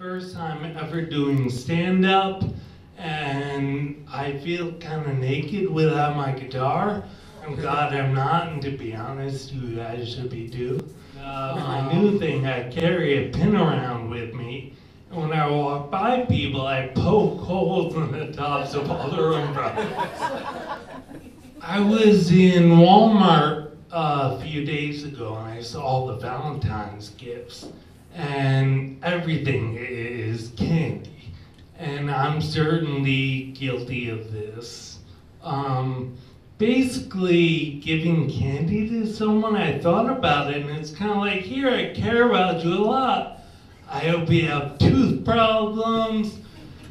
first time ever doing stand-up, and I feel kind of naked without my guitar. I'm glad I'm not, and to be honest, you guys should be too. My new thing, I carry a pin around with me, and when I walk by people, I poke holes in the tops of all their umbrellas. I was in Walmart a few days ago, and I saw all the Valentine's gifts, and everything is candy, and I'm certainly guilty of this. Basically, giving candy to someone, I thought about it, and it's kind of like, here, I care about you a lot. I hope you have tooth problems,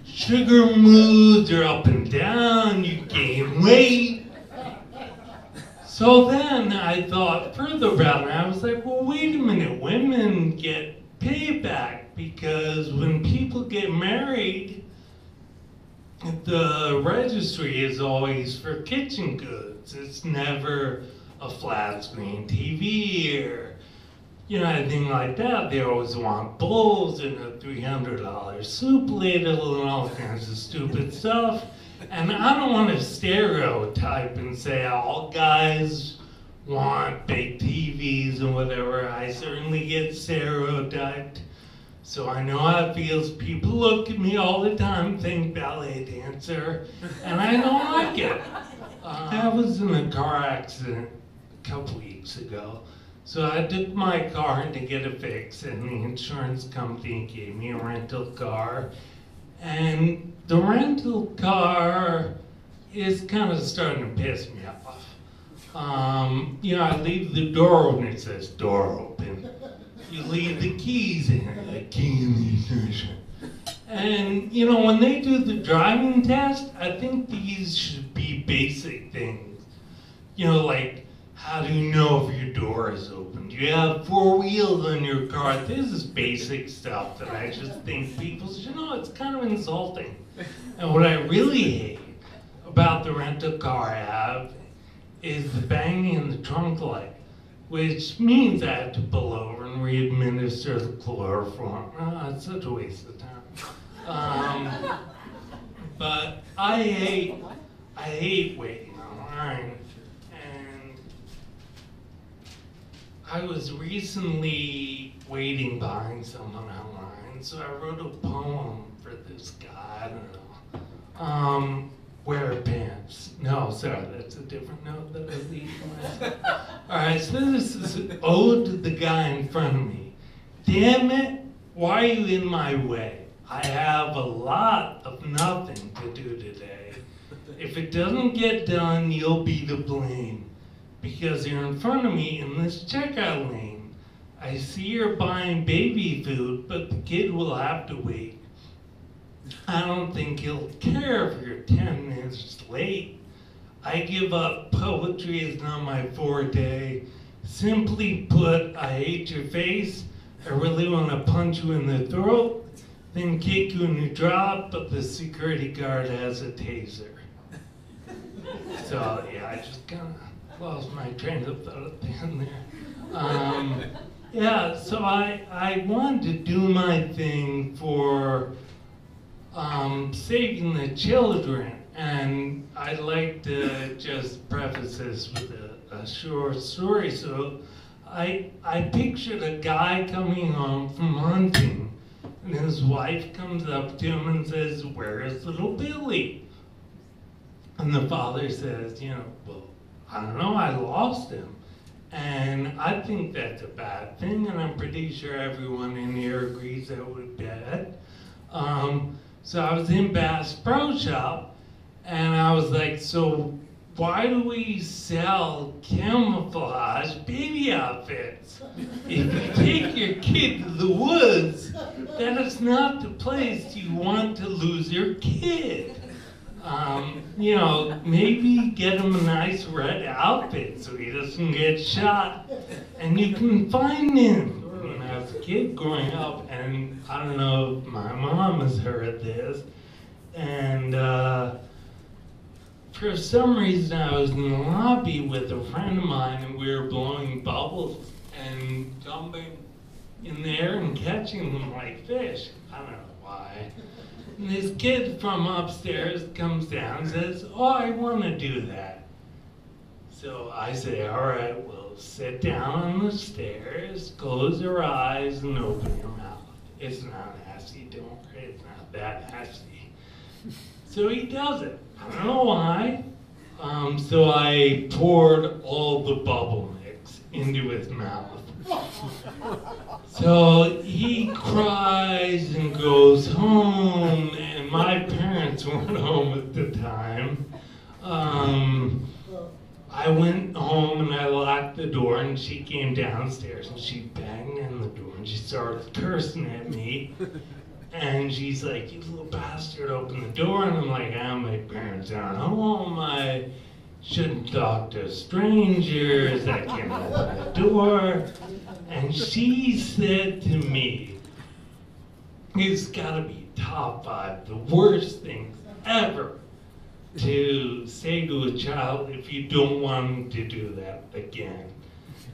sugar moods are up and down, you gain weight. So then I thought further about it, I was like, well, wait a minute, women get payback, because when people get married, the registry is always for kitchen goods. It's never a flat screen TV or, anything like that. They always want bowls and a $300 soup ladle and all kinds of stupid stuff. And I don't want to stereotype and say all guys want big TVs and whatever. I certainly get stereotyped. So I know how it feels. People look at me all the time, think ballet dancer, and I don't like it. I was in a car accident a couple weeks ago. So I took my car to get it fixed, and the insurance company gave me a rental car. And the rental car is kind of starting to piss me off. I leave the door open, it says door open. You leave the keys in, the key in the ignition. And, when they do the driving test, I think these should be basic things. Like, how do you know if your door is open? Do you have 4 wheels on your car? This is basic stuff that I just think people should know. It's kind of insulting. And what I really hate about the rental car app is the banging in the trunk light, which means I have to pull over and re-administer the chloroform. It's such a waste of time. But I hate waiting online. And I was recently waiting behind someone online, so I wrote a poem for this guy, I don't know. Wear pants. No, sorry, that's a different note that I leave myself. Alright, so this is an ode to the guy in front of me. Damn it, why are you in my way? I have a lot of nothing to do today. If it doesn't get done, you'll be to blame. Because you're in front of me in this checkout lane. I see you're buying baby food, but the kid will have to wait. I don't think he'll care if you're 10 minutes late. I give up. Poetry is not my forte. Simply put, I hate your face. I really want to punch you in the throat, then kick you in your drop, but the security guard has a taser. So, yeah, I just kind of lost my train of thought at the end there. So I wanted to do my thing for saving the children, and I'd like to just preface this with a short story. So I pictured a guy coming home from hunting, and his wife comes up to him and says, "Where is little Billy?" And the father says, "Well, I don't know, I lost him." And I think that's a bad thing, and I'm pretty sure everyone in here agrees that would be bad. So I was in Bass Pro Shop, and I was like, so why do we sell camouflage baby outfits? If you take your kid to the woods, that is not the place you want to lose your kid. Maybe get him a nice red outfit so he doesn't get shot, and you can find him. When I was a kid growing up, and I don't know if my mom has heard this, and for some reason I was in the lobby with a friend of mine, and we were blowing bubbles and dumping in there and catching them like fish. I don't know why. And this kid from upstairs comes down and says, oh, I want to do that. So I say, all right, well, sit down on the stairs, close your eyes, and open your mouth. It's not nasty, don't worry, it's not that nasty. So he does it. I don't know why. So I poured all the bubble mix into his mouth. So he cries and goes home, and my parents weren't home at the time. I went home and I locked the door, and she came downstairs and she banged on the door and she started cursing at me. And she's like, you little bastard, open the door. And I'm like, my parents aren't home. I shouldn't talk to strangers. I can't open the door. And she said to me, it's gotta be top 5 the worst things ever to say to a child if you don't want them to do that again.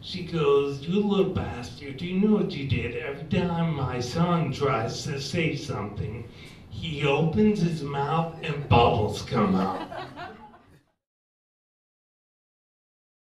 She goes, you little bastard, do you know what you did? Every time my son tries to say something, he opens his mouth and bubbles come out.